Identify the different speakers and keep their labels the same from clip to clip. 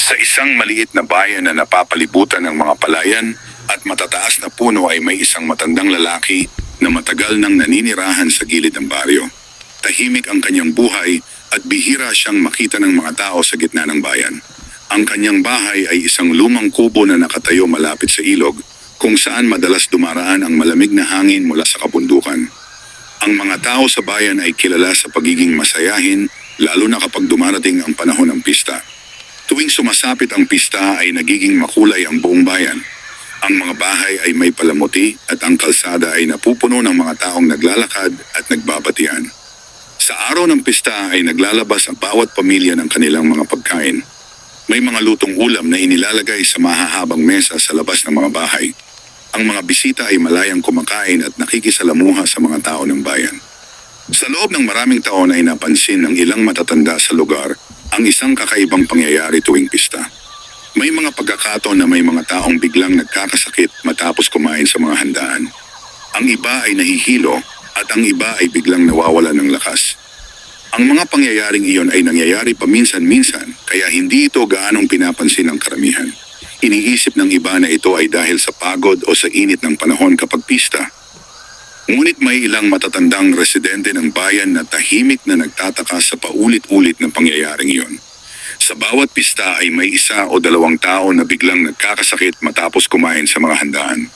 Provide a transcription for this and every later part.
Speaker 1: Sa isang maliit na bayan na napapalibutan ng mga palayan at matataas na puno ay may isang matandang lalaki na matagal nang naninirahan sa gilid ng baryo. Tahimik ang kanyang buhay at bihira siyang makita ng mga tao sa gitna ng bayan. Ang kanyang bahay ay isang lumang kubo na nakatayo malapit sa ilog kung saan madalas dumaraan ang malamig na hangin mula sa kabundukan. Ang mga tao sa bayan ay kilala sa pagiging masayahin lalo na kapag dumarating ang panahon ng pista. Tuwing sumasapit ang pista ay nagiging makulay ang buong bayan. Ang mga bahay ay may palamuti at ang kalsada ay napupuno ng mga taong naglalakad at nagbabatian. Sa araw ng pista ay naglalabas ang bawat pamilya ng kanilang mga pagkain. May mga lutong ulam na inilalagay sa mahahabang mesa sa labas ng mga bahay. Ang mga bisita ay malayang kumakain at nakikisalamuha sa mga tao ng bayan. Sa loob ng maraming taon ay napansin ng ilang matatanda sa lugar ang isang kakaibang pangyayari tuwing pista. May mga pagkakataon na may mga taong biglang nagkakasakit matapos kumain sa mga handaan. Ang iba ay nahihilo at ang iba ay biglang nawawala ng lakas. Ang mga pangyayaring iyon ay nangyayari paminsan-minsan kaya hindi ito gaanong pinapansin ng karamihan. Iniisip ng iba na ito ay dahil sa pagod o sa init ng panahon kapag pista. Ngunit may ilang matatandang residente ng bayan na tahimik na nagtataka sa paulit-ulit na pangyayaring iyon. Sa bawat pista ay may isa o dalawang tao na biglang nagkakasakit matapos kumain sa mga handaan.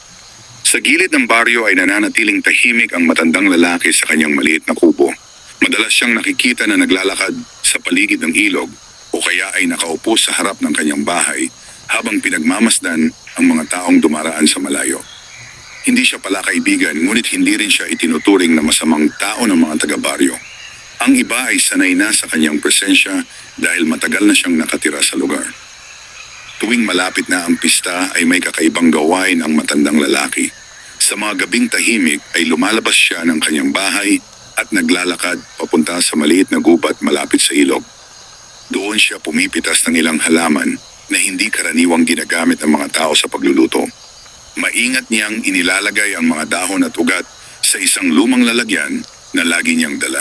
Speaker 1: Sa gilid ng baryo ay nananatiling tahimik ang matandang lalaki sa kanyang maliit na kubo. Madalas siyang nakikita na naglalakad sa paligid ng ilog o kaya ay nakaupo sa harap ng kanyang bahay habang pinagmamasdan ang mga taong dumaraan sa malayo. Hindi siya pala kaibigan, ngunit hindi rin siya itinuturing na masamang tao ng mga taga-baryo. Ang iba ay sanay na sa kanyang presensya dahil matagal na siyang nakatira sa lugar. Tuwing malapit na ang pista ay may kakaibang gawain ang matandang lalaki. Sa mga gabing tahimik ay lumalabas siya ng kanyang bahay at naglalakad papunta sa maliit na gubat malapit sa ilog. Doon siya pumipitas ng ilang halaman na hindi karaniwang ginagamit ng mga tao sa pagluluto. Maingat niyang inilalagay ang mga dahon at ugat sa isang lumang lalagyan na lagi niyang dala.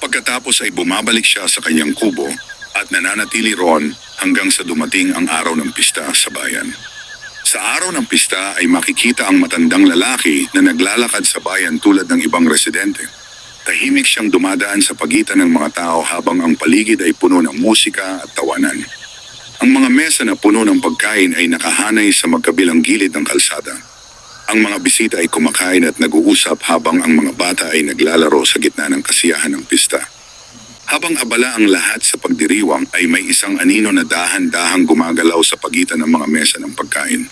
Speaker 1: Pagkatapos ay bumabalik siya sa kanyang kubo at nananatili roon hanggang sa dumating ang araw ng pista sa bayan. Sa araw ng pista ay makikita ang matandang lalaki na naglalakad sa bayan tulad ng ibang residente. Tahimik siyang dumadaan sa pagitan ng mga tao habang ang paligid ay puno ng musika at tawanan. Ang mga mesa na puno ng pagkain ay nakahanay sa magkabilang gilid ng kalsada. Ang mga bisita ay kumakain at nag-uusap habang ang mga bata ay naglalaro sa gitna ng kasiyahan ng pista. Habang abala ang lahat sa pagdiriwang ay may isang anino na dahan-dahang gumagalaw sa pagitan ng mga mesa ng pagkain.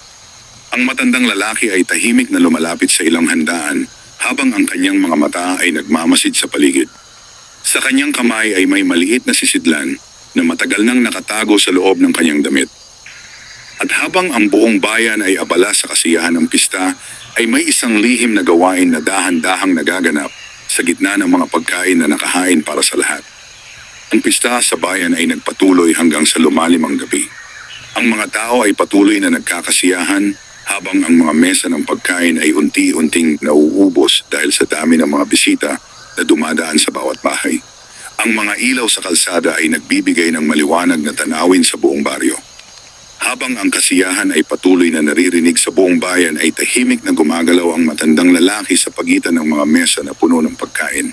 Speaker 1: Ang matandang lalaki ay tahimik na lumalapit sa ilang handaan habang ang kanyang mga mata ay nagmamasid sa paligid. Sa kanyang kamay ay may maliit na sisidlan na matagal nang nakatago sa loob ng kanyang damit. At habang ang buong bayan ay abala sa kasiyahan ng pista, ay may isang lihim na gawain na dahan-dahang nagaganap sa gitna ng mga pagkain na nakahain para sa lahat. Ang pista sa bayan ay nagpatuloy hanggang sa lumalim ang gabi. Ang mga tao ay patuloy na nagkakasiyahan habang ang mga mesa ng pagkain ay unti-unting nauubos dahil sa dami ng mga bisita na dumadaan sa bawat bahay. Ang mga ilaw sa kalsada ay nagbibigay ng maliwanag na tanawin sa buong baryo. Habang ang kasiyahan ay patuloy na naririnig sa buong bayan ay tahimik na gumagalaw ang matandang lalaki sa pagitan ng mga mesa na puno ng pagkain.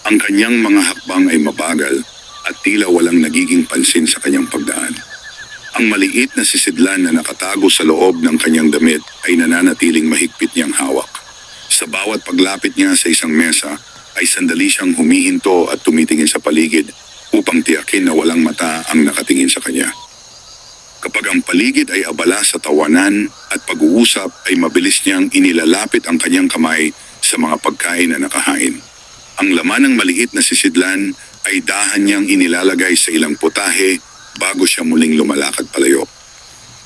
Speaker 1: Ang kanyang mga hakbang ay mabagal at tila walang nagiging pansin sa kanyang pagdaan. Ang maliit na sisidlan na nakatago sa loob ng kanyang damit ay nananatiling mahigpit niyang hawak. Sa bawat paglapit niya sa isang mesa, ay sandali siyang humihinto at tumitingin sa paligid upang tiyakin na walang mata ang nakatingin sa kanya. Kapag ang paligid ay abala sa tawanan at pag-uusap ay mabilis niyang inilalapit ang kanyang kamay sa mga pagkain na nakahain. Ang laman ng maliit na sisidlan ay dahan niyang inilalagay sa ilang putahe bago siya muling lumalakad palayo.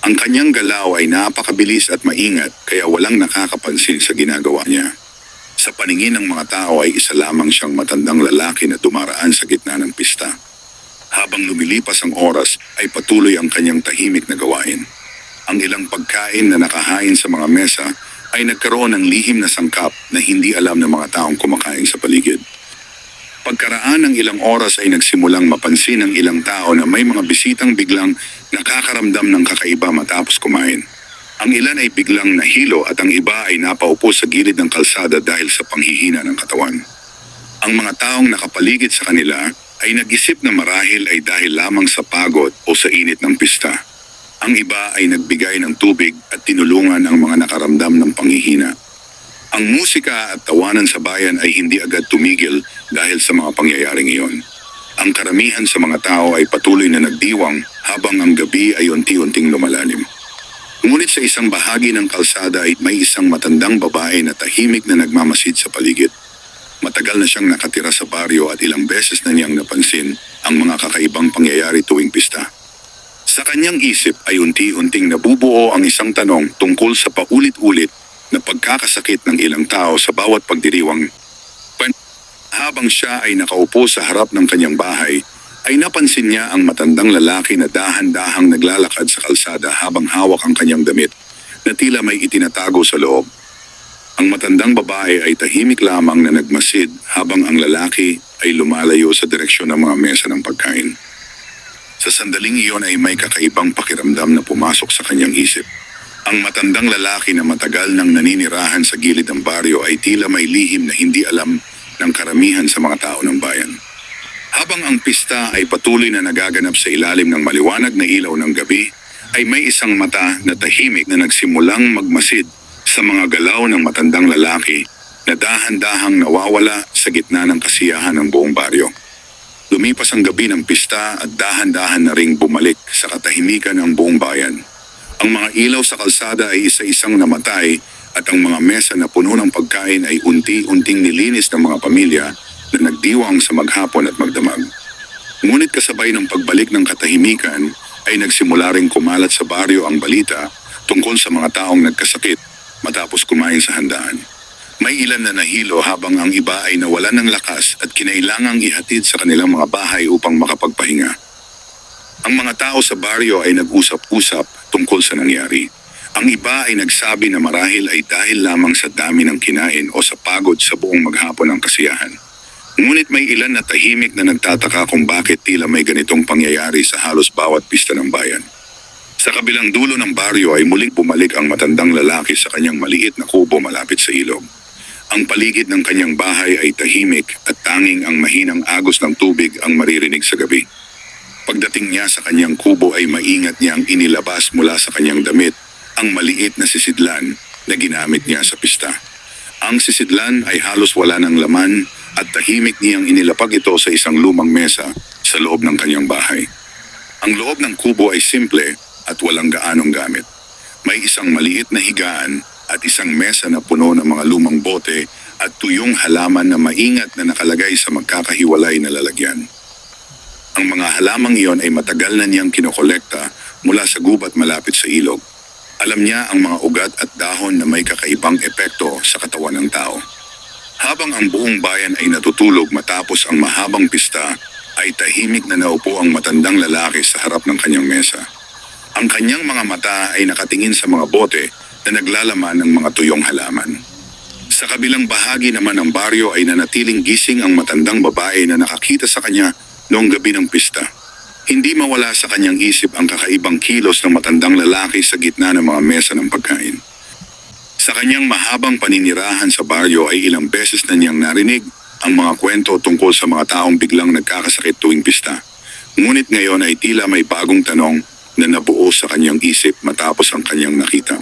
Speaker 1: Ang kanyang galaw ay napakabilis at maingat kaya walang nakakapansin sa ginagawa niya. Sa paningin ng mga tao ay isa lamang siyang matandang lalaki na dumaraan sa gitna ng pista. Habang lumilipas ang oras ay patuloy ang kanyang tahimik na gawain. Ang ilang pagkain na nakahain sa mga mesa ay nagkaroon ng lihim na sangkap na hindi alam ng mga taong kumakain sa paligid. Pagkaraan ng ilang oras ay nagsimulang mapansin ng ilang tao na may mga bisitang biglang nakakaramdam ng kakaiba matapos kumain. Ang ilan ay biglang nahilo at ang iba ay napaupo sa gilid ng kalsada dahil sa panghihina ng katawan. Ang mga taong nakapaligid sa kanila ay nag-isip na marahil ay dahil lamang sa pagod o sa init ng pista. Ang iba ay nagbigay ng tubig at tinulungan ang mga nakaramdam ng panghihina. Ang musika at tawanan sa bayan ay hindi agad tumigil dahil sa mga pangyayaring iyon. Ang karamihan sa mga tao ay patuloy na nagdiwang habang ang gabi ay unti-unting lumalalim. Ngunit sa isang bahagi ng kalsada ay may isang matandang babae na tahimik na nagmamasid sa paligid. Matagal na siyang nakatira sa baryo at ilang beses na niyang napansin ang mga kakaibang pangyayari tuwing pista. Sa kanyang isip ay unti-unting nabubuo ang isang tanong tungkol sa paulit-ulit na pagkakasakit ng ilang tao sa bawat pagdiriwang. Habang siya ay nakaupo sa harap ng kanyang bahay, ay napansin niya ang matandang lalaki na dahan-dahang naglalakad sa kalsada habang hawak ang kanyang damit na tila may itinatago sa loob. Ang matandang babae ay tahimik lamang na nagmasid habang ang lalaki ay lumalayo sa direksyon ng mga mesa ng pagkain. Sa sandaling iyon ay may kakaibang pakiramdam na pumasok sa kanyang isip. Ang matandang lalaki na matagal nang naninirahan sa gilid ng baryo ay tila may lihim na hindi alam ng karamihan sa mga tao ng bayan. Habang ang pista ay patuloy na nagaganap sa ilalim ng maliwanag na ilaw ng gabi, ay may isang mata na tahimik na nagsimulang magmasid sa mga galaw ng matandang lalaki na dahan-dahang nawawala sa gitna ng kasiyahan ng buong baryo. Lumipas ang gabi ng pista at dahan-dahan na ring bumalik sa katahimikan ng buong bayan. Ang mga ilaw sa kalsada ay isa-isang namatay at ang mga mesa na puno ng pagkain ay unti-unting nilinis ng mga pamilya na nagdiwang sa maghapon at magdamag. Ngunit kasabay ng pagbalik ng katahimikan ay nagsimula ring kumalat sa baryo ang balita tungkol sa mga taong nagkasakit matapos kumain sa handaan. May ilan na nahilo habang ang iba ay nawalan ng lakas at kinailangang ihatid sa kanilang mga bahay upang makapagpahinga. Ang mga tao sa baryo ay nag-usap-usap tungkol sa nangyari. Ang iba ay nagsabi na marahil ay dahil lamang sa dami ng kinain o sa pagod sa buong maghapon ng kasiyahan. Ngunit may ilan na tahimik na nagtataka kung bakit tila may ganitong pangyayari sa halos bawat pista ng bayan. Sa kabilang dulo ng baryo ay muling bumalik ang matandang lalaki sa kanyang maliit na kubo malapit sa ilog. Ang paligid ng kanyang bahay ay tahimik at tanging ang mahinang agos ng tubig ang maririnig sa gabi. Pagdating niya sa kanyang kubo ay maingat niyang inilabas mula sa kanyang damit ang maliit na sisidlan na ginamit niya sa pista. Ang sisidlan ay halos wala ng laman at tahimik niyang inilapag ito sa isang lumang mesa sa loob ng kanyang bahay. Ang loob ng kubo ay simple at walang gaanong gamit. May isang maliit na higaan at isang mesa na puno ng mga lumang bote at tuyong halaman na maingat na nakalagay sa magkakahiwalay na lalagyan. Ang mga halamang iyon ay matagal na niyang kinokolekta mula sa gubat malapit sa ilog. Alam niya ang mga ugat at dahon na may kakaibang epekto sa katawan ng tao. Habang ang buong bayan ay natutulog matapos ang mahabang pista, ay tahimik na naupo ang matandang lalaki sa harap ng kanyang mesa. Ang kanyang mga mata ay nakatingin sa mga bote na naglalaman ng mga tuyong halaman. Sa kabilang bahagi naman ng baryo ay nanatiling gising ang matandang babae na nakakita sa kanya noong gabi ng pista. Hindi mawala sa kanyang isip ang kakaibang kilos ng matandang lalaki sa gitna ng mga mesa ng pagkain. Sa kanyang mahabang paninirahan sa baryo ay ilang beses na niyang narinig ang mga kwento tungkol sa mga taong biglang nagkakasakit tuwing pista. Ngunit ngayon ay tila may bagong tanong na nabuo sa kanyang isip matapos ang kanyang nakita.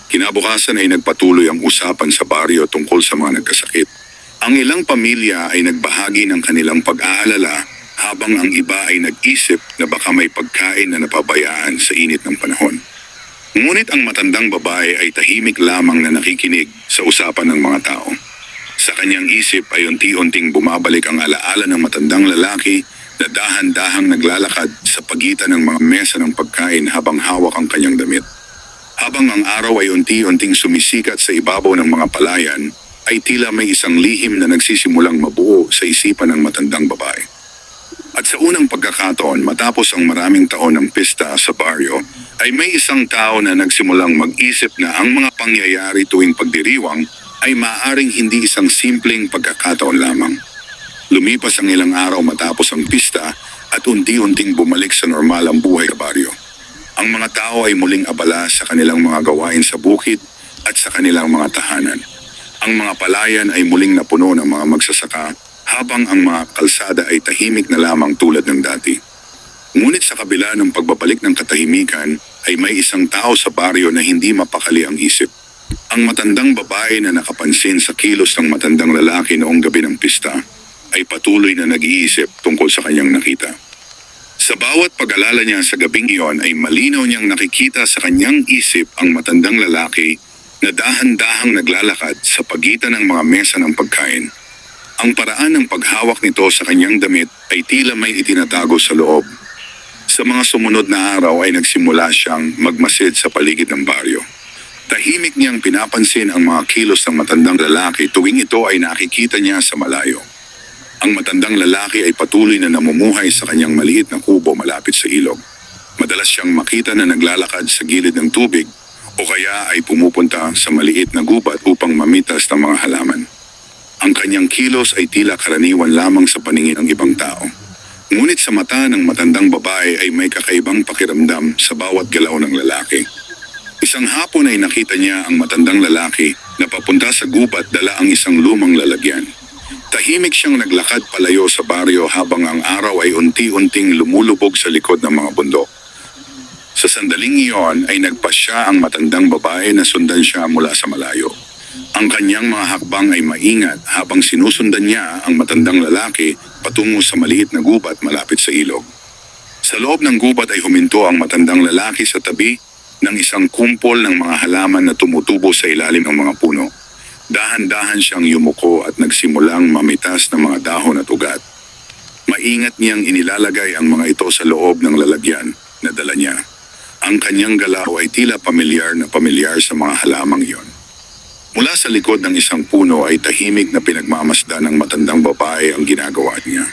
Speaker 1: Kinabukasan ay nagpatuloy ang usapan sa baryo tungkol sa mga nagkasakit. Ang ilang pamilya ay nagbahagi ng kanilang pag-aalala habang ang iba ay nag-isip na baka may pagkain na napabayaan sa init ng panahon. Ngunit ang matandang babae ay tahimik lamang na nakikinig sa usapan ng mga tao. Sa kanyang isip ay unti-unting bumabalik ang alaala ng matandang lalaki na dahan-dahang naglalakad sa pagitan ng mga mesa ng pagkain habang hawak ang kanyang damit. Habang ang araw ay unti-unting sumisikat sa ibabaw ng mga palayan, ay tila may isang lihim na nagsisimulang mabuo sa isipan ng matandang babae. At sa unang pagkakataon, matapos ang maraming taon ng pista sa baryo, ay may isang tao na nagsimulang mag-isip na ang mga pangyayari tuwing pagdiriwang ay maaaring hindi isang simpleng pagkakataon lamang. Lumipas ang ilang araw matapos ang pista at unti-unting bumalik sa normal ang buhay sa baryo. Ang mga tao ay muling abala sa kanilang mga gawain sa bukid at sa kanilang mga tahanan. Ang mga palayan ay muling napuno ng mga magsasaka habang ang mga kalsada ay tahimik na lamang tulad ng dati. Ngunit sa kabila ng pagbabalik ng katahimikan ay may isang tao sa baryo na hindi mapakali ang isip. Ang matandang babae na nakapansin sa kilos ng matandang lalaki noong gabi ng pista ay patuloy na nag-iisip tungkol sa kanyang nakita. Sa bawat pag-alala niya sa gabing iyon ay malinaw niyang nakikita sa kanyang isip ang matandang lalaki na dahan-dahang naglalakad sa pagitan ng mga mesa ng pagkain. Ang paraan ng paghawak nito sa kanyang damit ay tila may itinatago sa loob. Sa mga sumunod na araw ay nagsimula siyang magmasid sa paligid ng baryo. Tahimik niyang pinapansin ang mga kilos ng matandang lalaki tuwing ito ay nakikita niya sa malayo. Ang matandang lalaki ay patuloy na namumuhay sa kanyang maliit na kubo malapit sa ilog. Madalas siyang makita na naglalakad sa gilid ng tubig o kaya ay pumupunta sa maliit na gubat upang mamitas ng mga halaman. Ang kanyang kilos ay tila karaniwan lamang sa paningin ng ibang tao. Ngunit sa mata ng matandang babae ay may kakaibang pakiramdam sa bawat galaw ng lalaki. Isang hapon ay nakita niya ang matandang lalaki na papunta sa gubat dala ang isang lumang lalagyan. Tahimik siyang naglakad palayo sa baryo habang ang araw ay unti-unting lumulubog sa likod ng mga bundok. Sa sandaling iyon ay nagpasya ang matandang babae na sundan siya mula sa malayo. Ang kanyang mga hakbang ay maingat habang sinusundan niya ang matandang lalaki patungo sa maliit na gubat malapit sa ilog. Sa loob ng gubat ay huminto ang matandang lalaki sa tabi ng isang kumpol ng mga halaman na tumutubo sa ilalim ng mga puno. Dahan-dahan siyang yumuko at nagsimulang mamitas ng mga dahon at ugat. Maingat niyang inilalagay ang mga ito sa loob ng lalagyan na dala niya. Ang kanyang galaw ay tila pamilyar sa mga halamang iyon. Mula sa likod ng isang puno ay tahimik na pinagmamasdan ng matandang babae ang ginagawa niya.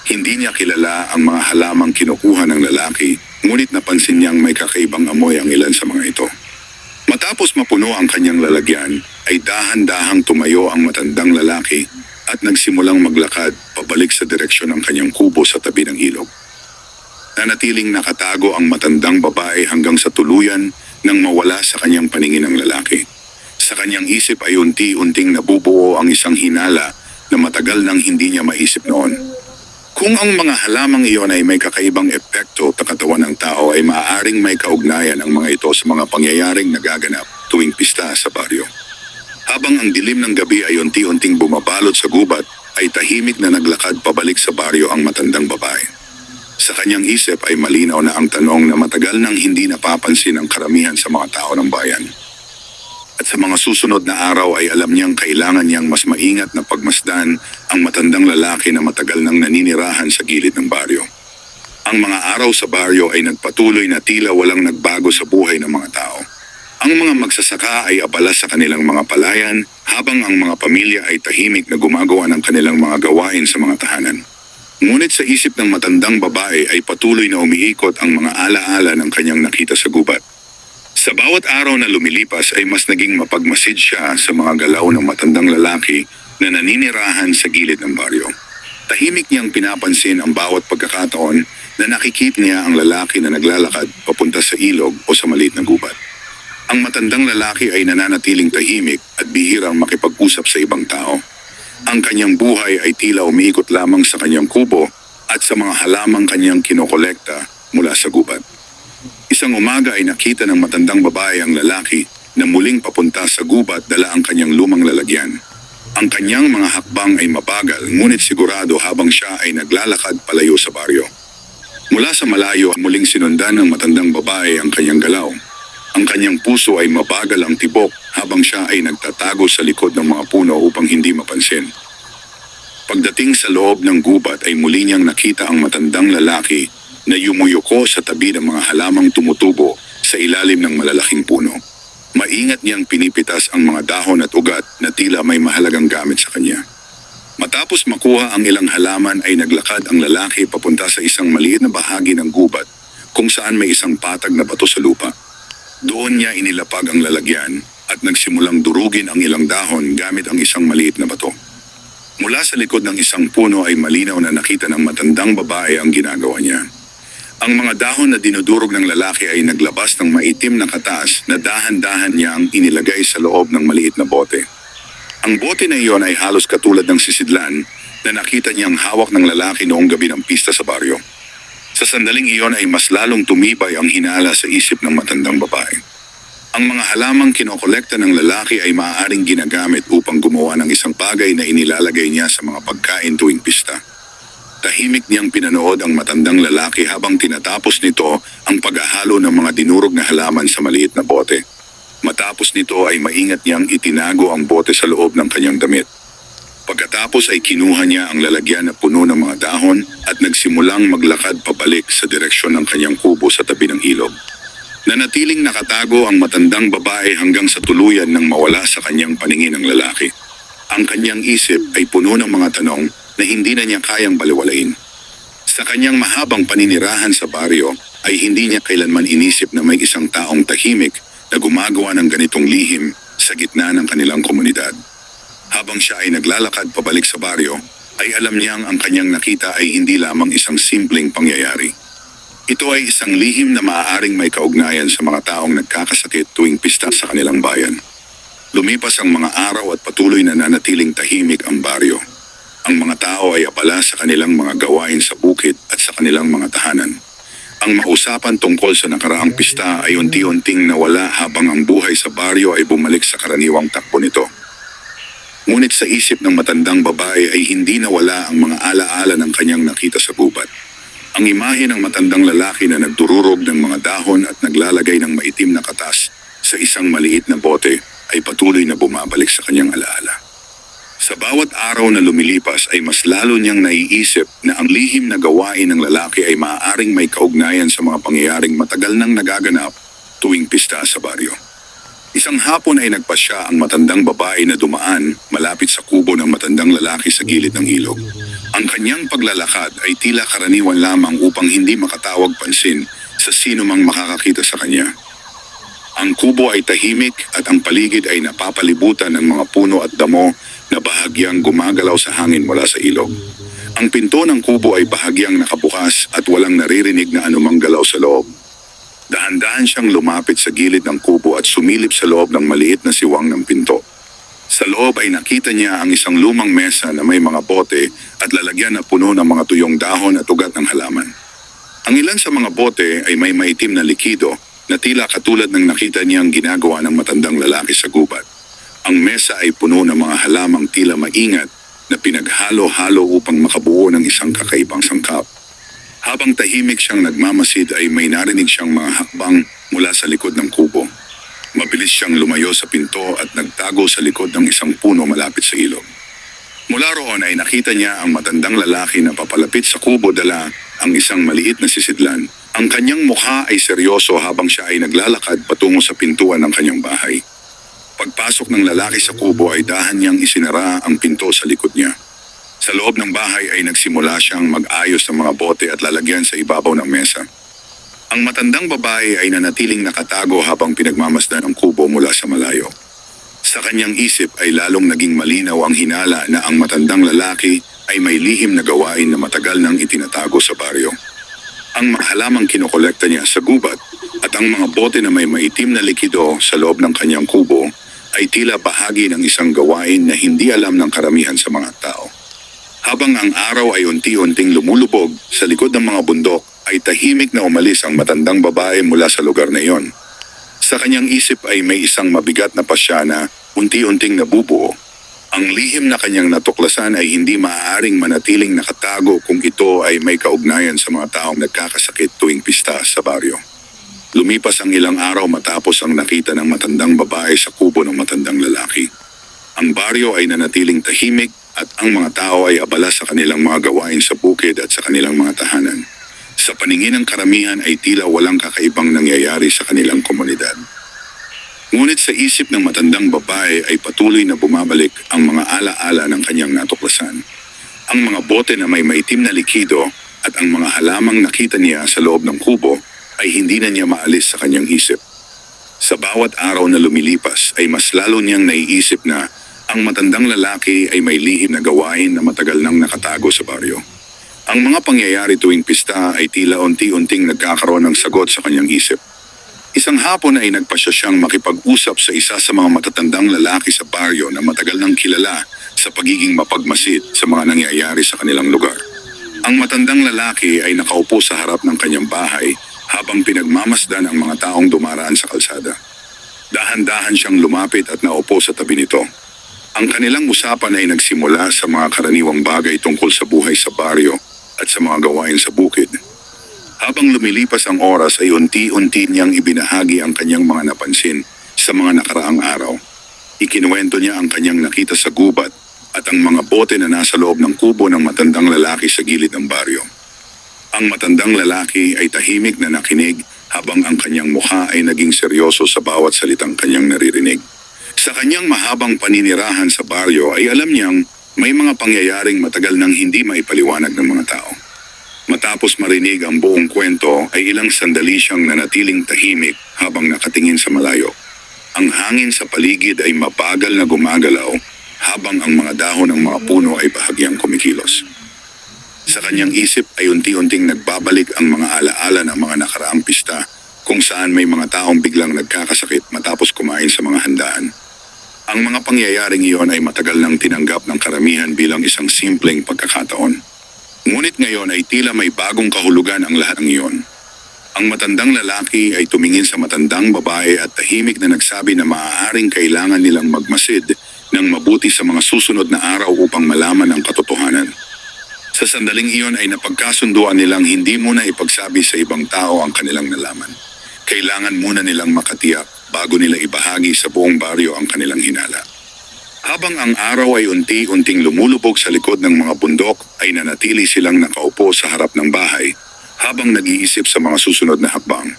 Speaker 1: Hindi niya kilala ang mga halamang kinukuha ng lalaki, ngunit napansin niyang may kakaibang amoy ang ilan sa mga ito. Matapos mapuno ang kanyang lalagyan, ay dahan-dahang tumayo ang matandang lalaki at nagsimulang maglakad pabalik sa direksyon ng kanyang kubo sa tabi ng ilog. Nanatiling nakatago ang matandang babae hanggang sa tuluyan nang mawala sa kanyang paningin ang lalaki. Sa kanyang isip ay unti-unting nabubuo ang isang hinala na matagal nang hindi niya maisip noon. Kung ang mga halamang iyon ay may kakaibang epekto sa katawan ng tao ay maaaring may kaugnayan ang mga ito sa mga pangyayaring nagaganap tuwing pista sa baryo. Habang ang dilim ng gabi ay unti-unting bumabalot sa gubat, ay tahimik na naglakad pabalik sa baryo ang matandang babae. Sa kanyang isip ay malinaw na ang tanong na matagal nang hindi napapansin ng karamihan sa mga tao ng bayan. At sa mga susunod na araw ay alam niyang kailangan niyang mas maingat na pagmasdan ang matandang lalaki na matagal nang naninirahan sa gilid ng baryo. Ang mga araw sa baryo ay nagpatuloy na tila walang nagbago sa buhay ng mga tao. Ang mga magsasaka ay abala sa kanilang mga palayan habang ang mga pamilya ay tahimik na gumagawa ng kanilang mga gawain sa mga tahanan. Ngunit sa isip ng matandang babae ay patuloy na umiikot ang mga alaala ng kanyang nakita sa gubat. Sa bawat araw na lumilipas ay mas naging mapagmasid siya sa mga galaw ng matandang lalaki na naninirahan sa gilid ng baryo. Tahimik niyang pinapansin ang bawat pagkakataon na nakikita niya ang lalaki na naglalakad papunta sa ilog o sa maliit na gubat. Ang matandang lalaki ay nananatiling tahimik at bihirang makipag-usap sa ibang tao. Ang kanyang buhay ay tila umiikot lamang sa kanyang kubo at sa mga halamang kanyang kinokolekta mula sa gubat. Isang umaga ay nakita ng matandang babae ang lalaki na muling papunta sa gubat dala ang kanyang lumang lalagyan. Ang kanyang mga hakbang ay mabagal ngunit sigurado habang siya ay naglalakad palayo sa baryo. Mula sa malayo muling sinundan ng matandang babae ang kanyang galaw. Ang kanyang puso ay mabagal ang tibok habang siya ay nagtatago sa likod ng mga puno upang hindi mapansin. Pagdating sa loob ng gubat ay muli niyang nakita ang matandang lalaki na yumuyuko sa tabi ng mga halamang tumutubo sa ilalim ng malalaking puno. Maingat niyang pinipitas ang mga dahon at ugat na tila may mahalagang gamit sa kanya. Matapos makuha ang ilang halaman ay naglakad ang lalaki papunta sa isang maliit na bahagi ng gubat kung saan may isang patag na bato sa lupa. Doon niya inilapag ang lalagyan at nagsimulang durugin ang ilang dahon gamit ang isang maliit na bato. Mula sa likod ng isang puno ay malinaw na nakita ng matandang babae ang ginagawa niya. Ang mga dahon na dinudurog ng lalaki ay naglabas ng maitim na katas na dahan-dahan niyang inilagay sa loob ng maliit na bote. Ang bote na iyon ay halos katulad ng sisidlan na nakita niyang hawak ng lalaki noong gabi ng pista sa baryo. Sa sandaling iyon ay mas lalong tumibay ang hinala sa isip ng matandang babae. Ang mga halamang kinokolekta ng lalaki ay maaaring ginagamit upang gumawa ng isang bagay na inilalagay niya sa mga pagkain tuwing pista. Tahimik niyang pinanood ang matandang lalaki habang tinatapos nito ang paghahalo ng mga dinurog na halaman sa maliit na bote. Matapos nito ay maingat niyang itinago ang bote sa loob ng kanyang damit. Pagkatapos ay kinuha niya ang lalagyan na puno ng mga dahon at nagsimulang maglakad pabalik sa direksyon ng kanyang kubo sa tabi ng ilog. Nanatiling nakatago ang matandang babae hanggang sa tuluyan nang mawala sa kanyang paningin ang lalaki. Ang kanyang isip ay puno ng mga tanong na hindi na niya kayang baliwalain. Sa kanyang mahabang paninirahan sa baryo ay hindi niya kailanman inisip na may isang taong tahimik na gumagawa ng ganitong lihim sa gitna ng kanilang komunidad. Habang siya ay naglalakad pabalik sa baryo, ay alam niyang ang kanyang nakita ay hindi lamang isang simpleng pangyayari. Ito ay isang lihim na maaaring may kaugnayan sa mga taong nagkakasakit tuwing pista sa kanilang bayan. Lumipas ang mga araw at patuloy na nanatiling tahimik ang baryo. Ang mga tao ay abala sa kanilang mga gawain sa bukid at sa kanilang mga tahanan. Ang mausapan tungkol sa nakaraang pista ay unti-unting nawala habang ang buhay sa baryo ay bumalik sa karaniwang takbo nito. Ngunit sa isip ng matandang babae ay hindi nawala ang mga alaala ng kanyang nakita sa gubat. Ang imahe ng matandang lalaki na nagdururog ng mga dahon at naglalagay ng maitim na katas sa isang maliit na bote ay patuloy na bumabalik sa kanyang alaala. Sa bawat araw na lumilipas ay mas lalo niyang naiisip na ang lihim na gawain ng lalaki ay maaaring may kaugnayan sa mga pangyayaring matagal nang nagaganap tuwing pista sa baryo. Isang hapon ay nagpasya ang matandang babae na dumaan malapit sa kubo ng matandang lalaki sa gilid ng ilog. Ang kanyang paglalakad ay tila karaniwan lamang upang hindi makatawag pansin sa sino mang makakakita sa kanya. Ang kubo ay tahimik at ang paligid ay napapalibutan ng mga puno at damo na bahagyang gumagalaw sa hangin mula sa ilog. Ang pinto ng kubo ay bahagyang nakabukas at walang naririnig na anumang galaw sa loob. Dahan-dahan siyang lumapit sa gilid ng kubo at sumilip sa loob ng maliit na siwang ng pinto. Sa loob ay nakita niya ang isang lumang mesa na may mga bote at lalagyan na puno ng mga tuyong dahon at ugat ng halaman. Ang ilan sa mga bote ay may maitim na likido na tila katulad ng nakita niyang ginagawa ng matandang lalaki sa gubat. Ang mesa ay puno ng mga halamang tila maingat na pinaghalo-halo upang makabuo ng isang kakaibang sangkap. Habang tahimik siyang nagmamasid ay may narinig siyang mga hakbang mula sa likod ng kubo. Mabilis siyang lumayo sa pinto at nagtago sa likod ng isang puno malapit sa ilog. Mula roon ay nakita niya ang matandang lalaki na papalapit sa kubo dala ang isang maliit na sisidlan. Ang kanyang mukha ay seryoso habang siya ay naglalakad patungo sa pintuan ng kanyang bahay. Pagpasok ng lalaki sa kubo ay dahan niyang isinara ang pinto sa likod niya. Sa loob ng bahay ay nagsimula siyang mag-ayos ng mga bote at lalagyan sa ibabaw ng mesa. Ang matandang babae ay nanatiling nakatago habang pinagmamasdan ang kubo mula sa malayo. Sa kanyang isip ay lalong naging malinaw ang hinala na ang matandang lalaki ay may lihim na gawain na matagal nang itinatago sa baryo. Ang mga halamang kinokolekta niya sa gubat at ang mga bote na may maitim na likido sa loob ng kanyang kubo ay tila bahagi ng isang gawain na hindi alam ng karamihan sa mga tao. Habang ang araw ay unti-unting lumulubog sa likod ng mga bundok, ay tahimik na umalis ang matandang babae mula sa lugar na iyon. Sa kanyang isip ay may isang mabigat na pasya na unti-unting nabubuo. Ang lihim na kanyang natuklasan ay hindi maaaring manatiling nakatago kung ito ay may kaugnayan sa mga taong nagkakasakit tuwing pista sa baryo. Lumipas ang ilang araw matapos ang nakita ng matandang babae sa kubo ng matandang lalaki. Ang baryo ay nanatiling tahimik at ang mga tao ay abala sa kanilang mga gawain sa bukid at sa kanilang mga tahanan. Sa paningin ng karamihan ay tila walang kakaibang nangyayari sa kanilang komunidad. Ngunit sa isip ng matandang babae ay patuloy na bumabalik ang mga alaala ng kanyang natuklasan. Ang mga bote na may maitim na likido at ang mga halamang nakita niya sa loob ng kubo ay hindi na niya maalis sa kanyang isip. Sa bawat araw na lumilipas ay mas lalo niyang naiisip na Ang matandang lalaki ay may lihim na gawain na matagal nang nakatago sa baryo. Ang mga pangyayari tuwing pista ay tila unti-unting nagkakaroon ng sagot sa kanyang isip. Isang hapon ay nagpasya siyang makipag-usap sa isa sa mga matatandang lalaki sa baryo na matagal nang kilala sa pagiging mapagmasid sa mga nangyayari sa kanilang lugar. Ang matandang lalaki ay nakaupo sa harap ng kanyang bahay habang pinagmamasdan ang mga taong dumaraan sa kalsada. Dahan-dahan siyang lumapit at naupo sa tabi nito. Ang kanilang usapan ay nagsimula sa mga karaniwang bagay tungkol sa buhay sa baryo at sa mga gawain sa bukid. Habang lumilipas ang oras ay unti-unti niyang ibinahagi ang kanyang mga napansin sa mga nakaraang araw. Ikinuwento niya ang kanyang nakita sa gubat at ang mga bote na nasa loob ng kubo ng matandang lalaki sa gilid ng baryo. Ang matandang lalaki ay tahimik na nakinig habang ang kanyang mukha ay naging seryoso sa bawat salitang kanyang naririnig. Sa kanyang mahabang paninirahan sa baryo ay alam niyang may mga pangyayaring matagal nang hindi maipaliwanag ng mga tao. Matapos marinig ang buong kwento ay ilang sandali siyang nanatiling tahimik habang nakatingin sa malayo. Ang hangin sa paligid ay mabagal na gumagalaw habang ang mga dahon ng mga puno ay bahagyang kumikilos. Sa kanyang isip ay unti-unting nagbabalik ang mga alaala ng mga nakaraang pista kung saan may mga taong biglang nagkakasakit matapos kumain sa mga handaan. Ang mga pangyayaring iyon ay matagal nang tinanggap ng karamihan bilang isang simpleng pagkakataon. Ngunit ngayon ay tila may bagong kahulugan ang lahat ng iyon. Ang matandang lalaki ay tumingin sa matandang babae at tahimik na nagsabi na maaaring kailangan nilang magmasid ng mabuti sa mga susunod na araw upang malaman ang katotohanan. Sa sandaling iyon ay napagkasunduan nilang hindi muna ipagsabi sa ibang tao ang kanilang nalaman. Kailangan muna nilang makatiyak bago nila ibahagi sa buong baryo ang kanilang hinala. Habang ang araw ay unti-unting lumulubog sa likod ng mga bundok, ay nanatili silang nakaupo sa harap ng bahay habang nag-iisip sa mga susunod na hakbang.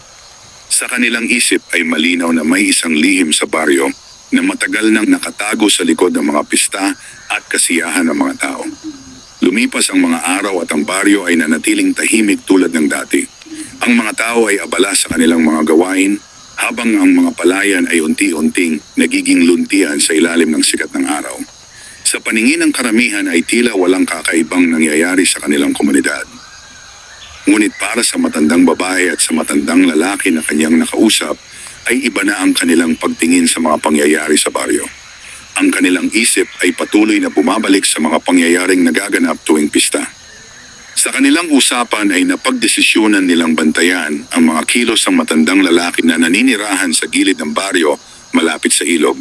Speaker 1: Sa kanilang isip ay malinaw na may isang lihim sa baryo na matagal nang nakatago sa likod ng mga pista at kasiyahan ng mga tao. Lumipas ang mga araw at ang baryo ay nanatiling tahimik tulad ng dati. Ang mga tao ay abala sa kanilang mga gawain habang ang mga palayan ay unti-unting nagiging luntian sa ilalim ng sikat ng araw. Sa paningin ng karamihan ay tila walang kakaibang nangyayari sa kanilang komunidad. Ngunit para sa matandang babae at sa matandang lalaki na kanyang nakausap, ay iba na ang kanilang pagtingin sa mga pangyayari sa baryo. Ang kanilang isip ay patuloy na bumabalik sa mga pangyayaring nagaganap tuwing pista. Sa kanilang usapan ay napagdesisyonan nilang bantayan ang mga kilos ng matandang lalaki na naninirahan sa gilid ng baryo malapit sa ilog.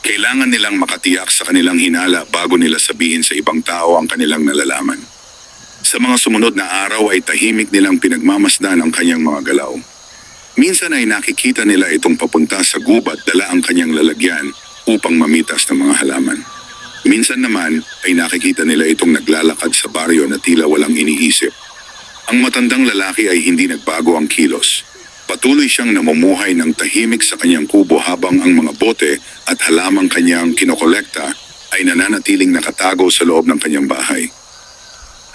Speaker 1: Kailangan nilang makatiyak sa kanilang hinala bago nila sabihin sa ibang tao ang kanilang nalalaman. Sa mga sumunod na araw ay tahimik nilang pinagmamasdan ang kanyang mga galaw. Minsan ay nakikita nila itong papunta sa gubat dala ang kanyang lalagyan upang mamitas ng mga halaman. Minsan naman ay nakikita nila itong naglalakad sa baryo na tila walang iniisip. Ang matandang lalaki ay hindi nagbago ang kilos. Patuloy siyang namumuhay ng tahimik sa kanyang kubo habang ang mga bote at halamang kanyang kinokolekta ay nananatiling nakatago sa loob ng kanyang bahay.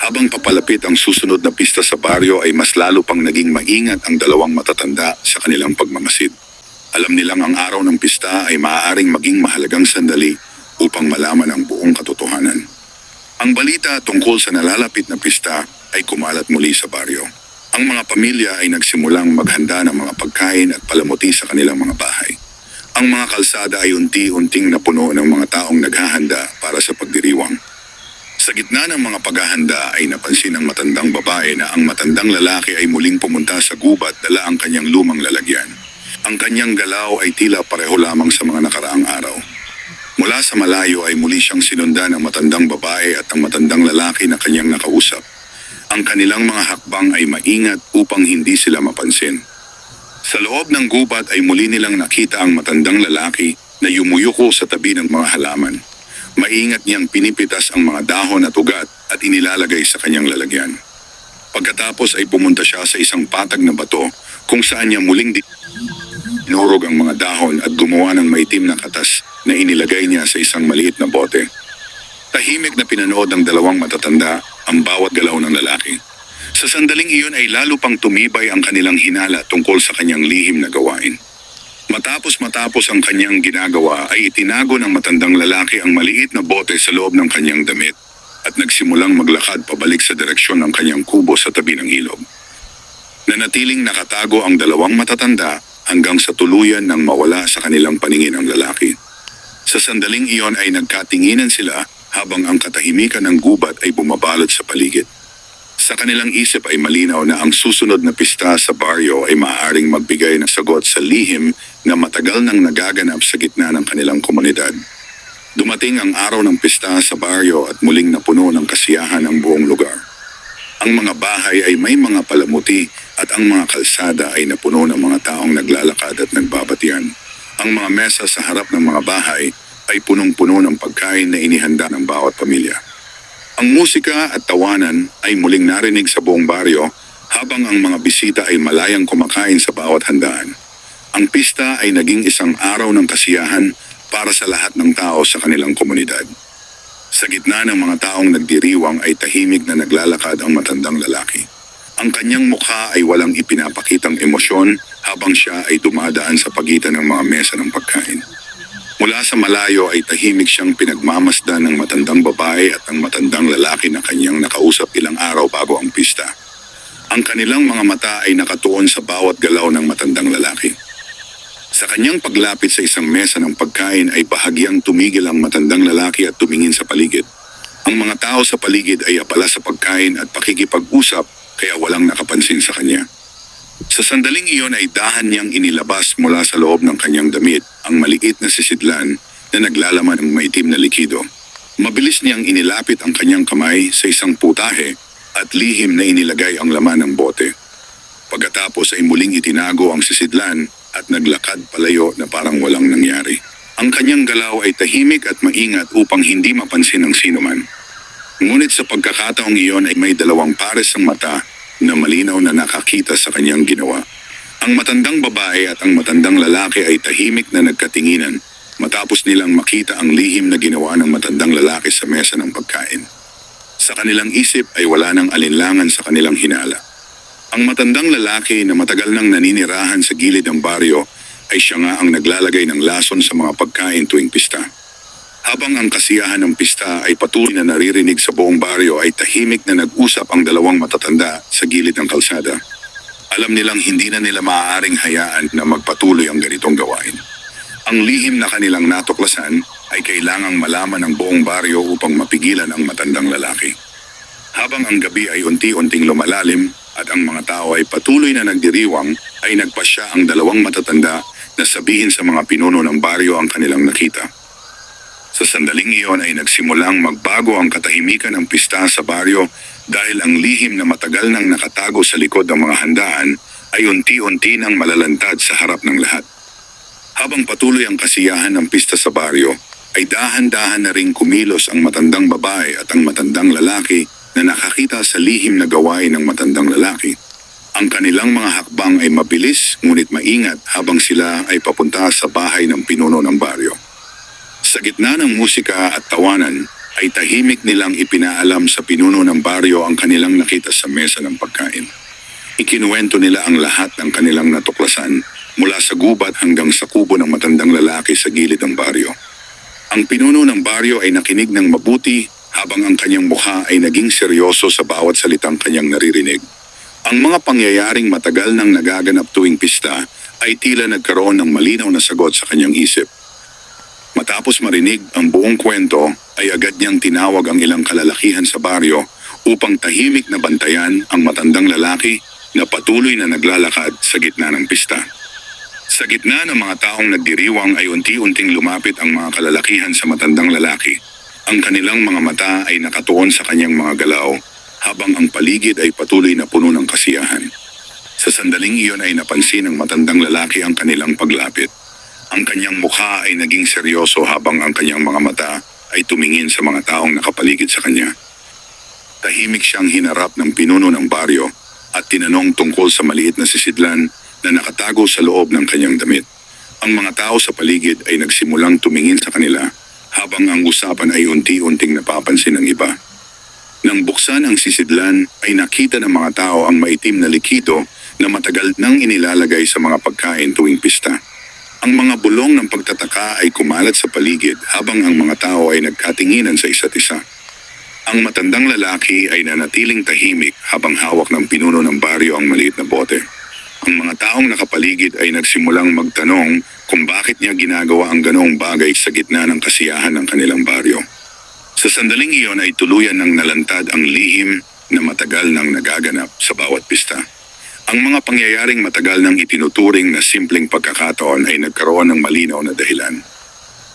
Speaker 1: Habang papalapit ang susunod na pista sa baryo ay mas lalo pang naging maingat ang dalawang matatanda sa kanilang pagmamasid. Alam nilang ang araw ng pista ay maaaring maging mahalagang sandali upang malaman ang buong katotohanan. Ang balita tungkol sa nalalapit na pista ay kumalat muli sa baryo. Ang mga pamilya ay nagsimulang maghanda ng mga pagkain at palamuti sa kanilang mga bahay. Ang mga kalsada ay unti-unting napuno ng mga taong naghahanda para sa pagdiriwang. Sa gitna ng mga paghahanda ay napansin ng matandang babae na ang matandang lalaki ay muling pumunta sa gubat dala ang kanyang lumang lalagyan. Ang kanyang galaw ay tila pareho lamang sa mga nakaraang araw. Mula sa malayo ay muli siyang sinundan ng matandang babae at ang matandang lalaki na kanyang nakausap. Ang kanilang mga hakbang ay maingat upang hindi sila mapansin. Sa loob ng gubat ay muli nilang nakita ang matandang lalaki na yumuyuko sa tabi ng mga halaman. Maingat niyang pinipitas ang mga dahon at ugat at inilalagay sa kanyang lalagyan. Pagkatapos ay pumunta siya sa isang patag na bato kung saan niya muling dinurog ang mga dahon at gumawa ng maitim na katas na inilagay niya sa isang maliit na bote. Tahimik na pinanood ng dalawang matatanda ang bawat galaw ng lalaki. Sa sandaling iyon ay lalo pang tumibay ang kanilang hinala tungkol sa kanyang lihim na gawain. Matapos ang kanyang ginagawa ay itinago ng matandang lalaki ang maliit na bote sa loob ng kanyang damit at nagsimulang maglakad pabalik sa direksyon ng kanyang kubo sa tabi ng ilog. Nanatiling nakatago ang dalawang matatanda hanggang sa tuluyan nang mawala sa kanilang paningin ang lalaki. Sa sandaling iyon ay nagkatinginan sila habang ang katahimikan ng gubat ay bumabalot sa paligid. Sa kanilang isip ay malinaw na ang susunod na pista sa baryo ay maaaring magbigay ng sagot sa lihim na matagal nang nagaganap sa gitna ng kanilang komunidad. Dumating ang araw ng pista sa baryo at muling napuno ng kasiyahan ang buong lugar. Ang mga bahay ay may mga palamuti at ang mga kalsada ay napuno ng mga taong naglalakad at nagbabatian. Ang mga mesa sa harap ng mga bahay ay punong-puno ng pagkain na inihanda ng bawat pamilya. Ang musika at tawanan ay muling narinig sa buong baryo habang ang mga bisita ay malayang kumakain sa bawat handaan. Ang pista ay naging isang araw ng kasiyahan para sa lahat ng tao sa kanilang komunidad. Sa gitna ng mga taong nagdiriwang ay tahimik na naglalakad ang matandang lalaki. Ang kanyang mukha ay walang ipinapakitang emosyon habang siya ay dumadaan sa pagitan ng mga mesa ng pagkain. Mula sa malayo ay tahimik siyang pinagmamasdan ng matandang babae at ang matandang lalaki na kanyang nakausap ilang araw bago ang pista. Ang kanilang mga mata ay nakatuon sa bawat galaw ng matandang lalaki. Sa kanyang paglapit sa isang mesa ng pagkain ay bahagyang tumigil ang matandang lalaki at tumingin sa paligid. Ang mga tao sa paligid ay abala sa pagkain at pakikipag-usap kaya walang nakapansin sa kanya. Sa sandaling iyon ay dahan niyang inilabas mula sa loob ng kanyang damit ang maliit na sisidlan na naglalaman ng maitim na likido. Mabilis niyang inilapit ang kanyang kamay sa isang putahe at lihim na inilagay ang laman ng bote. Pagkatapos ay muling itinago ang sisidlan at naglakad palayo na parang walang nangyari. Ang kanyang galaw ay tahimik at maingat upang hindi mapansin ng sinuman. Ngunit sa pagkakataong iyon ay may dalawang pares ng mata na malinaw na nakakita sa kanyang ginawa. Ang matandang babae at ang matandang lalaki ay tahimik na nagkatinginan matapos nilang makita ang lihim na ginawa ng matandang lalaki sa mesa ng pagkain. Sa kanilang isip ay wala nang alinlangan sa kanilang hinala. Ang matandang lalaki na matagal nang naninirahan sa gilid ng baryo ay siya nga ang naglalagay ng lason sa mga pagkain tuwing pista. Habang ang kasiyahan ng pista ay patuloy na naririnig sa buong baryo ay tahimik na nag-usap ang dalawang matatanda sa gilid ng kalsada. Alam nilang hindi na nila maaaring hayaan na magpatuloy ang ganitong gawain. Ang lihim na kanilang natuklasan ay kailangang malaman ng buong baryo upang mapigilan ang matandang lalaki. Habang ang gabi ay unti-unting lumalalim at ang mga tao ay patuloy na nagdiriwang, ay nagpasya ang dalawang matatanda na sabihin sa mga pinuno ng baryo ang kanilang nakita. Sa sandaling iyon ay nagsimulang magbago ang katahimikan ng pista sa baryo dahil ang lihim na matagal nang nakatago sa likod ng mga handaan ay unti-unti nang malalantad sa harap ng lahat. Habang patuloy ang kasiyahan ng pista sa baryo, ay dahan-dahan na ring kumilos ang matandang babae at ang matandang lalaki na nakakita sa lihim na gawain ng matandang lalaki. Ang kanilang mga hakbang ay mabilis ngunit maingat habang sila ay papunta sa bahay ng pinuno ng baryo. Sa gitna ng musika at tawanan, ay tahimik nilang ipinaalam sa pinuno ng baryo ang kanilang nakita sa mesa ng pagkain. Ikinuwento nila ang lahat ng kanilang natuklasan mula sa gubat hanggang sa kubo ng matandang lalaki sa gilid ng baryo. Ang pinuno ng baryo ay nakinig ng mabuti habang ang kanyang mukha ay naging seryoso sa bawat salitang kanyang naririnig. Ang mga pangyayaring matagal nang nagaganap tuwing pista ay tila nagkaroon ng malinaw na sagot sa kanyang isip. Matapos marinig ang buong kwento ay agad niyang tinawag ang ilang kalalakihan sa baryo upang tahimik na bantayan ang matandang lalaki na patuloy na naglalakad sa gitna ng pista. Sa gitna ng mga taong nagdiriwang ay unti-unting lumapit ang mga kalalakihan sa matandang lalaki. Ang kanilang mga mata ay nakatuon sa kanyang mga galaw habang ang paligid ay patuloy na puno ng kasiyahan. Sa sandaling iyon ay napansin ng matandang lalaki ang kanilang paglapit. Ang kanyang mukha ay naging seryoso habang ang kanyang mga mata ay tumingin sa mga taong nakapaligid sa kanya. Tahimik siyang hinarap ng pinuno ng baryo at tinanong tungkol sa maliit na sisidlan na nakatago sa loob ng kanyang damit. Ang mga tao sa paligid ay nagsimulang tumingin sa kanila habang ang usapan ay unti-unting napapansin ng iba. Nang buksan ang sisidlan ay nakita ng mga tao ang maitim na likido na matagal nang inilalagay sa mga pagkain tuwing pista. Ang mga bulong ng pagtataka ay kumalat sa paligid habang ang mga tao ay nagkatinginan sa isa't isa. Ang matandang lalaki ay nanatiling tahimik habang hawak ng pinuno ng baryo ang maliit na bote. Ang mga taong nakapaligid ay nagsimulang magtanong kung bakit niya ginagawa ang ganoong bagay sa gitna ng kasiyahan ng kanilang baryo. Sa sandaling iyon ay tuluyan ng nalantad ang lihim na matagal nang nagaganap sa bawat pista. Ang mga pangyayaring matagal nang itinuturing na simpleng pagkakataon ay nagkaroon ng malinaw na dahilan.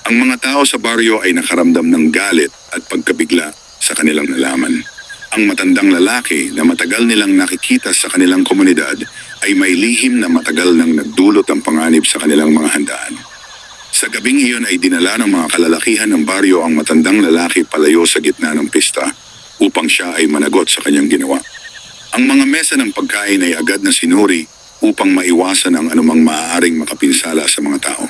Speaker 1: Ang mga tao sa baryo ay nakaramdam ng galit at pagkabigla sa kanilang nalaman. Ang matandang lalaki na matagal nilang nakikita sa kanilang komunidad ay may lihim na matagal nang nagdulot ng panganib sa kanilang mga handaan. Sa gabing iyon ay dinala ng mga kalalakihan ng baryo ang matandang lalaki palayo sa gitna ng pista upang siya ay managot sa kanyang ginawa. Ang mga mesa ng pagkain ay agad na sinuri upang maiwasan ang anumang maaaring makapinsala sa mga tao.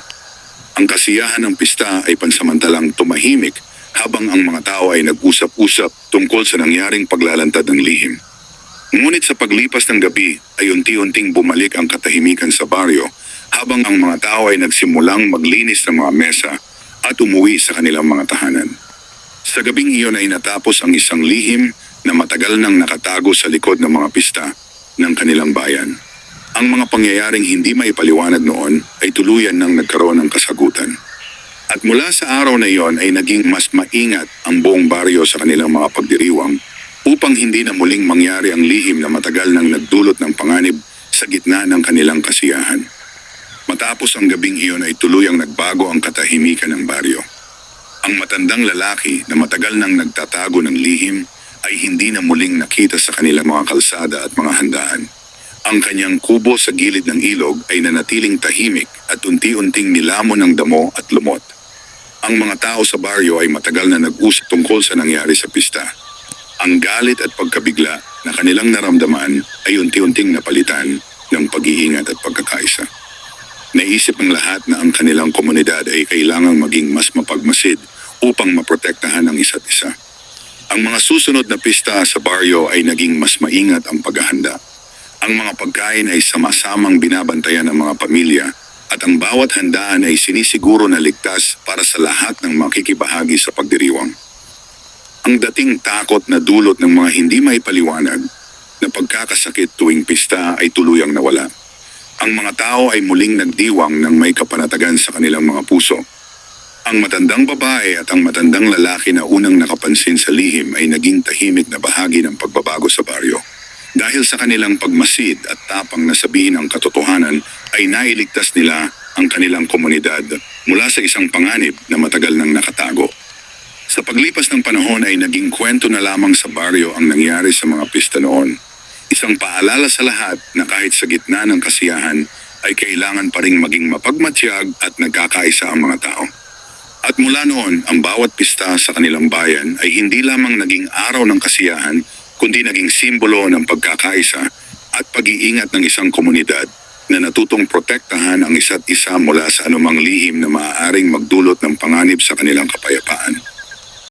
Speaker 1: Ang kasiyahan ng pista ay pansamantalang tumahimik habang ang mga tao ay nag-usap-usap tungkol sa nangyaring paglalantad ng lihim. Ngunit sa paglipas ng gabi ay unti-unting bumalik ang katahimikan sa baryo habang ang mga tao ay nagsimulang maglinis ng mga mesa at umuwi sa kanilang mga tahanan. Sa gabing iyon ay natapos ang isang lihim na matagal nang nakatago sa likod ng mga pista ng kanilang bayan. Ang mga pangyayaring hindi maipaliwanag noon ay tuluyan nang nagkaroon ng kasagutan. At mula sa araw na iyon ay naging mas maingat ang buong baryo sa kanilang mga pagdiriwang upang hindi na muling mangyari ang lihim na matagal nang nagdulot ng panganib sa gitna ng kanilang kasiyahan. Matapos ang gabing iyon ay tuluyang nagbago ang katahimikan ng baryo. Ang matandang lalaki na matagal nang nagtatago ng lihim ay hindi na muling nakita sa kanilang mga kalsada at mga handaan. Ang kanyang kubo sa gilid ng ilog ay nanatiling tahimik at unti-unting nilamon ng damo at lumot. Ang mga tao sa baryo ay matagal na nag-usap tungkol sa nangyari sa pista. Ang galit at pagkabigla na kanilang naramdaman ay unti-unting napalitan ng pag-iingat at pagkakaisa. Naisip ng lahat na ang kanilang komunidad ay kailangang maging mas mapagmasid upang maprotektahan ang isa't isa. Ang mga susunod na pista sa baryo ay naging mas maingat ang paghahanda. Ang mga pagkain ay sama-samang binabantayan ng mga pamilya at ang bawat handaan ay sinisiguro na ligtas para sa lahat ng makikibahagi sa pagdiriwang. Ang dating takot na dulot ng mga hindi maipaliwanag na pagkakasakit tuwing pista ay tuluyang nawala. Ang mga tao ay muling nagdiwang ng may kapanatagan sa kanilang mga puso. Ang matandang babae at ang matandang lalaki na unang nakapansin sa lihim ay naging tahimik na bahagi ng pagbabago sa baryo. Dahil sa kanilang pagmasid at tapang na sabihin ang katotohanan ay nailigtas nila ang kanilang komunidad mula sa isang panganib na matagal nang nakatago. Sa paglipas ng panahon ay naging kwento na lamang sa baryo ang nangyari sa mga pista noon. Isang paalala sa lahat na kahit sa gitna ng kasiyahan ay kailangan pa ring maging mapagmatiyag at nagkakaisa ang mga tao. At mula noon, ang bawat pista sa kanilang bayan ay hindi lamang naging araw ng kasiyahan, kundi naging simbolo ng pagkakaisa at pag-iingat ng isang komunidad na natutong protektahan ang isa't isa mula sa anumang lihim na maaaring magdulot ng panganib sa kanilang kapayapaan.